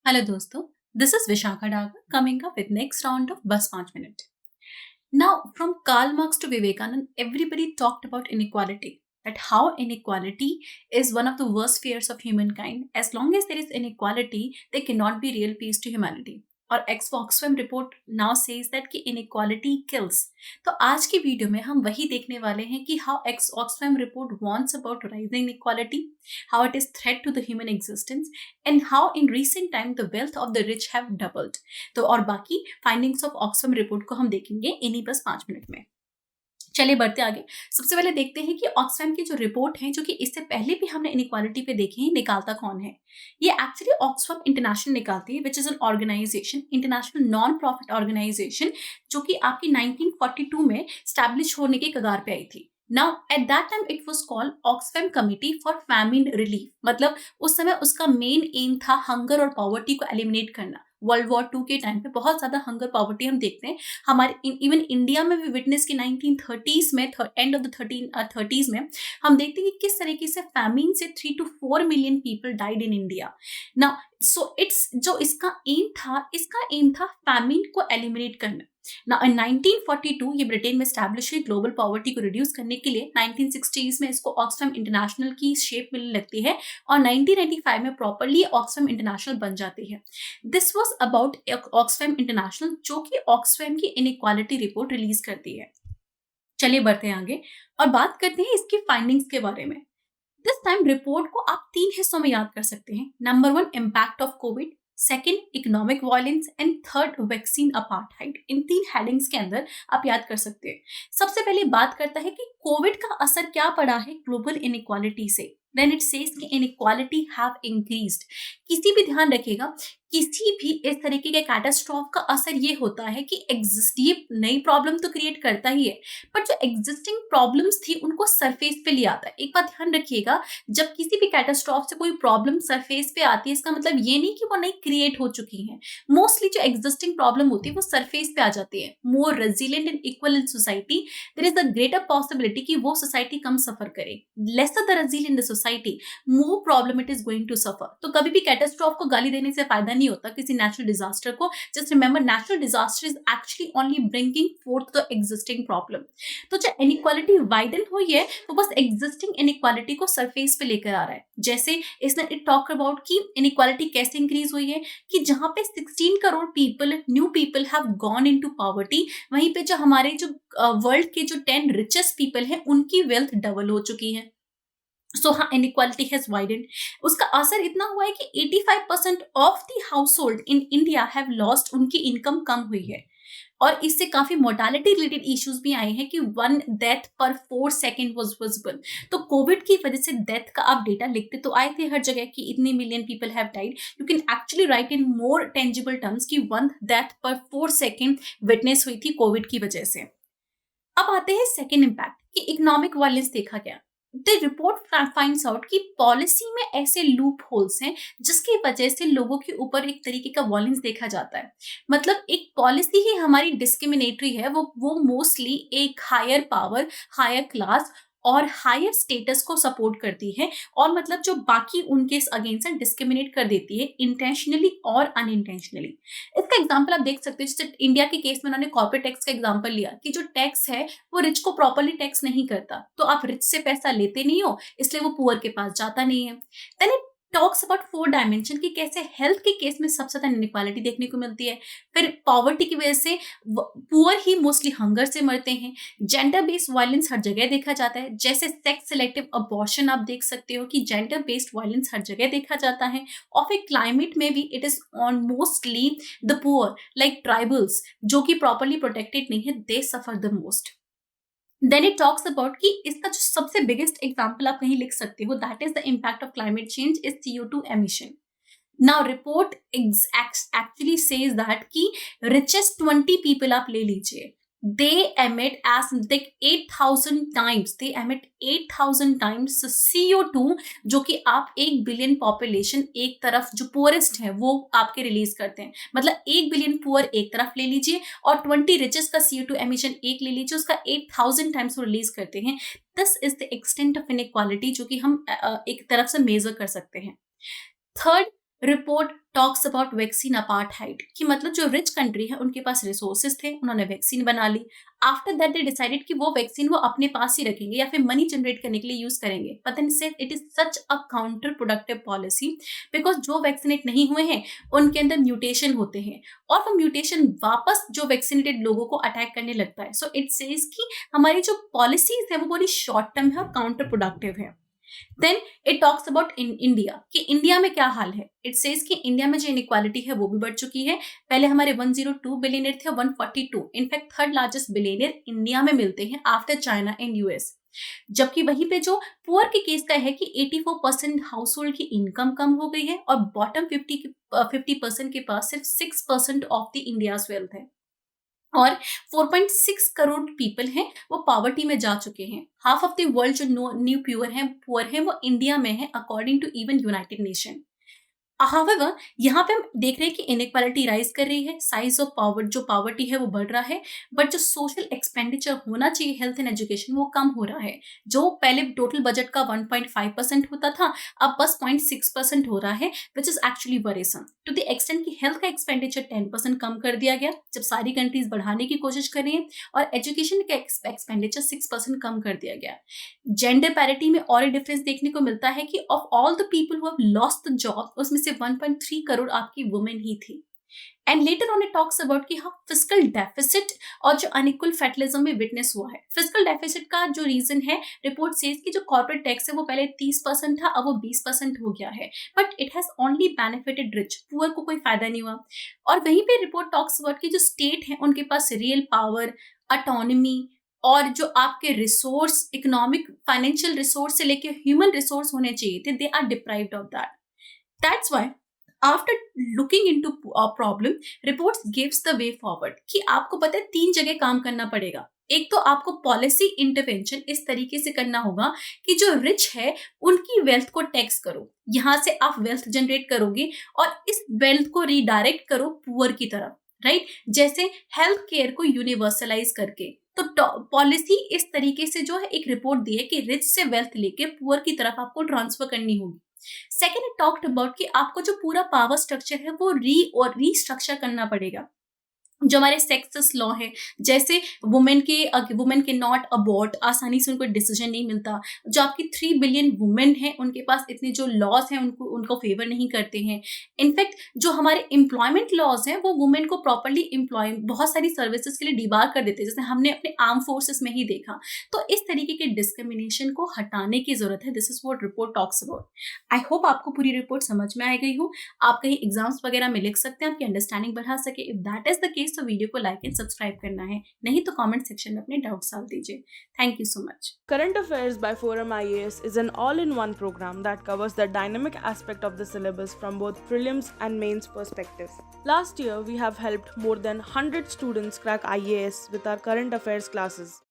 Hello दोस्तों, this is Vishakha Dagar coming up with next round of बस 5 minute. Now, from Karl Marx to Vivekanand, everybody talked about inequality. That how inequality is one of the worst fears of humankind. As long as there is inequality, there cannot be real peace to humanity. और Oxfam report now says that कि inequality kills. तो आज की video में हम वही देखने वाले हैं कि how Oxfam report warns about rising inequality, how it is threat to the human existence, and how in recent time the wealth of the rich have doubled. तो और बाकी फाइंडिंग्स ऑफ ऑक्सफैम रिपोर्ट को हम देखेंगे इन्हीं बस 5 minute में. चलिए बढ़ते आगे. सबसे पहले देखते हैं कि ऑक्सफैम की जो रिपोर्ट है, जो कि इससे पहले भी हमने इनइक्वालिटी पे देखी है, निकालता कौन है. ये एक्चुअली ऑक्सफैम इंटरनेशनल निकालती है, which is an organisation, international non profit organisation, जो कि आपकी 1942 में स्टैब्लिश होने के कगार पे आई थी. Now, at that time, it was called Oxfam Committee for Famine Relief. मतलब उस समय उसका मेन एम था हंगर और पॉवर्टी को एलिमिनेट करना. वर्ल्ड वॉर 2 के टाइम पे बहुत ज्यादा हंगर पॉवर्टी हम देखते हैं. हमारे इवन इंडिया में भी विटनेस की 1930s में, एंड ऑफ द 30s में हम देखते हैं कि किस तरीके से फैमिन से 3 to 4 million people died in India. Now so it's जो इसका एम था फैमिन को एलिमिनेट करना. Now, in 1942 ये ब्रिटेन में स्टैब्लिश हुई ग्लोबल पॉवर्टी को रिड्यूस करने के लिए. 1960s में इसको ऑक्सफैम इंटरनेशनल की शेप मिलने लगती है और 1995 में प्रॉपरली ऑक्सफैम इंटरनेशनल बन जाती है. This was about Oxfam international, जो कि ऑक्सफैम की इनइक्वालिटी रिपोर्ट रिलीज करती है. चलिए बढ़ते हैं आगे और बात करते हैं इसकी फाइंडिंग्स के बारे में. दिस टाइम रिपोर्ट को आप 3 हिस्सों में याद कर सकते हैं. Number 1, impact of Covid. Second, economic violence. And third, vaccine apartheid. In 3 headings के अंदर आप याद कर सकते हैं. सबसे पहले बात करता है कि कोविड का असर क्या पड़ा है ग्लोबल इनइक्वालिटी से. Then it says कि inequality have increased. किसी भी ध्यान रखिएगा, किसी भी इस तरीके के कैटास्ट्रॉफ का असर ये होता है कि ये नई प्रॉब्लम तो क्रिएट करता ही है, बट जो एग्जिस्टिंग प्रॉब्लम्स थी उनको सरफेस पे ले आता है. एक बात ध्यान रखिएगा, जब किसी भी कैटास्ट्रॉफ से कोई प्रॉब्लम सरफेस पे आती है, इसका मतलब ये नहीं कि वो नई क्रिएट हो चुकी है. मोस्टली जो एग्जिस्टिंग प्रॉब्लम होती है वो सरफेस पे आ जाती है. More resilient and equal in society, there is a greater possibility कि वो सोसाइटी कम सफर करे. Lesser the resilient the society, more problem it is going to suffer. तो कभी भी कैटास्ट्रॉफ को गाली देने से फायदा नहीं होता किसी नेचुरल डिजास्टर को. Just remember, natural disaster is actually only bringing fourth the existing problem. तो जो इनइक्वालिटी वाइडन हुई है वो बस एग्जिस्टिंग इनइक्वालिटी को सरफेस पे लेकर आ रहा है. जैसे इसने इट टॉक अबाउट कि इनइक्वालिटी कैसे इंक्रीज हुई है, कि जहां पे 16 crore people, new people have gone into poverty, वहीं पे जो हमारे जो वर्ल्ड के जो 10 रिचेस्ट पीपल हैं उनकी वेल्थ डबल हो चुकी है. सो हाँ, इनइक्वालिटी हैज वाइडेंड. उसका असर इतना हुआ है कि 85% of the household in India have lost, उनकी इनकम कम हुई है. और इससे काफी मोर्टालिटी रिलेटेड इश्यूज भी आए हैं कि 1 डेथ पर 4 सेकेंड वाज विजिबल. तो कोविड की वजह से डेथ का आप डेटा लिखते तो आए थे हर जगह कि इतने million people have died. You can actually right in more tangible terms कि 1 डेथ पर 4 सेकेंड विटनेस हुई थी कोविड की वजह से. अब आते हैं सेकेंड इम्पैक्ट कि इकोनॉमिक वायलेंस देखा गया. द रिपोर्ट फाइंड्स आउट कि पॉलिसी में ऐसे लूप होल्स हैं जिसकी वजह से लोगों के ऊपर एक तरीके का वायलेंस देखा जाता है. मतलब एक पॉलिसी ही हमारी डिस्क्रिमिनेटरी है. वो मोस्टली एक हायर पावर, हायर क्लास और हायर स्टेटस को सपोर्ट करती है, और मतलब जो बाकी उनके अगेंस्ट डिस्क्रिमिनेट कर देती है इंटेंशनली और अनइंटेंशनली. इसका एग्जांपल आप देख सकते हैं. जैसे इंडिया के केस में उन्होंने कॉर्पोरेट टैक्स का एग्जांपल लिया कि जो टैक्स है वो रिच को प्रॉपर्ली टैक्स नहीं करता, तो आप रिच से पैसा लेते नहीं हो, इसलिए वो पुअर के पास जाता नहीं है. Then it talks about 4 dimension कि कैसे हेल्थ के केस में सबसे ज्यादा इनइक्वालिटी देखने को मिलती है. फिर पॉवर्टी की वजह से पुअर ही मोस्टली हंगर से मरते हैं. जेंडर बेस्ड वायलेंस हर जगह देखा जाता है. जैसे सेक्स सिलेक्टिव अबॉर्शन आप देख सकते हो कि जेंडर बेस्ड वायलेंस हर जगह देखा जाता है. और फिर क्लाइमेट में भी it is on mostly the poor, like tribals जो कि प्रॉपरली प्रोटेक्टेड नहीं है, they suffer the most. Then it talks about कि इसका जो सबसे बिगेस्ट एग्जाम्पल आप कहीं लिख सकते हो, that is the impact of climate change is CO2 emission. Now report actually says that कि रिचेस्ट 20 पीपल आप ले लीजिए, they emit as like 8,000 times, they emit 8,000 times CO2, जो कि आप 1 बिलियन पॉपुलेशन एक तरफ जो पुअरेस्ट है वो आपके रिलीज करते हैं। मतलब 1 बिलियन पुअर एक तरफ ले लीजिए और 20 रिचेस्ट का CO2 एमिशन एक ले लीजिए, उसका 8,000 टाइम्स वो रिलीज करते हैं। This is the extent of inequality जो कि हम एक तरफ से मेजर कर सकते हैं। Third report talks about vaccine apartheid, कि मतलब जो रिच कंट्री है उनके पास रिसोर्सेज थे, उन्होंने वैक्सीन बना ली। आफ्टर दैट दे डिसाइडेड कि वो वैक्सीन वो अपने पास ही रखेंगे या फिर मनी जनरेट करने के लिए यूज करेंगे, but then said it is such a counter productive policy, because जो वैक्सीनेट नहीं हुए हैं उनके अंदर म्यूटेशन होते हैं और वो म्यूटेशन वापस जो वैक्सीनेटेड लोगों को अटैक करने लगता है। सो इट सेज कि हमारी जो पॉलिसीज है वो बड़ी शॉर्ट टर्म है और काउंटर प्रोडक्टिव है। Then it talks about in India, कि इंडिया में क्या हाल है। इट सेज कि इंडिया में जो इनइक्वालिटी है वो भी बढ़ चुकी है। पहले हमारे 102 बिलियनियर थे, 142, in fact third largest billionaire India में मिलते हैं आफ्टर चाइना एंड यूएस। जबकि वहीं पे जो पुअर के केस का है कि 84% हाउस होल्ड की इनकम कम हो गई है और बॉटम 50% के पास सिर्फ 6% ऑफ द इंडियाज वेल्थ है और 4.6 करोड़ पीपल हैं वो पॉवर्टी में जा चुके हैं। हाफ ऑफ द वर्ल्ड जो न्यू पुअर हैं वो इंडिया में है according to even United Nation. However यहाँ पे हम देख रहे हैं कि इनइक्वालिटी राइज कर रही है, साइज ऑफ जो पॉवर्टी है वो बढ़ रहा है, बट जो सोशल एक्सपेंडिचर होना चाहिए हेल्थ एंड एजुकेशन वो कम हो रहा है। जो पहले टोटल बजट का 1.5% होता था अब बस 0.6% हो रहा है, which is actually worrisome to the extent कि हेल्थ का एक्सपेंडिचर 10% कम कर दिया गया जब सारी कंट्रीज बढ़ाने की कोशिश कर रही है, और एजुकेशन का एक्सपेंडिचर 6% कम कर दिया गया। जेंडर पैरिटी में और एक डिफरेंस देखने को मिलता है कि of all the people who have lost the job उसमें से 1.3 करोड़ आपकी वुमेन ही थी। And later on it talks about कि हाँ फिजिकल डेफिसिट और जो अनइक्वल फेटलिज्म में विटनेस हुआ है। फिजिकल डेफिसिट का जो रीजन है, रिपोर्ट सेज कि जो कॉर्पोरेट टैक्स है वो पहले 30% था, अब वो 20% हो गया है, but it has only benefited rich, poor को कोई फायदा नहीं हुआ। और वहीं पे रिपोर्ट टॉक्स अबाउट कि जो स्टेट है उनके पास रियल पावर, ऑटोनॉमी और जो आपके रिसोर्स, इकोनॉमिक फाइनेंशियल रिसोर्स से लेके ह्यूमन रिसोर्स होने चाहिए थे, they are deprived of that. That's why after looking into problem, reports gives the way forward कि आपको पता है 3 जगह काम करना पड़ेगा। एक तो आपको पॉलिसी इंटरवेंशन इस तरीके से करना होगा कि जो रिच है उनकी वेल्थ को टैक्स करो, यहां से आप वेल्थ जनरेट करोगे और इस वेल्थ को रीडायरेक्ट करो पुअर की तरफ, राइट। जैसे हेल्थ केयर को यूनिवर्सलाइज करके, तो पॉलिसी इस तरीके से जो है एक रिपोर्ट दी है कि रिच से वेल्थ लेके पुअर की तरफ आपको ट्रांसफर करनी होगी। सेकेंड इट टॉक्ड अबाउट कि आपको जो पूरा पावर स्ट्रक्चर है वो रीस्ट्रक्चर करना पड़ेगा। जो हमारे सेक्सस लॉ है, जैसे वुमेन के नॉट अबॉर्ट, आसानी से उनको डिसीजन नहीं मिलता। जो आपकी 3 बिलियन वुमेन है उनके पास इतने जो लॉज हैं उनको फेवर नहीं करते हैं। इनफैक्ट जो हमारे एम्प्लॉयमेंट लॉज हैं वो वुमेन को प्रॉपरली एम्प्लॉय बहुत सारी सर्विसेज के लिए डिबार कर देते हैं, जैसे हमने अपने आर्म फोर्सेस में ही देखा। तो इस तरीके के डिस्क्रिमिनेशन को हटाने की जरूरत है। This is what report talks about. I hope आपको पूरी रिपोर्ट समझ में आ गई हो। आप कहीं एग्जाम्स वगैरह में लिख सकते हैं, आपकी अंडरस्टैंडिंग बढ़ा सके। If that is the case तो वीडियो को लाइक एंड सब्सक्राइब करना है, नहीं तो कमेंट सेक्शन में अपने डाउट्स डाल दीजिए। Thank you so much. Current Affairs by Forum IAS is an all-in-one program that covers the dynamic aspect of the syllabus from both prelims and mains perspectives. Last year, we have helped more than 100 students crack IAS with our current affairs classes.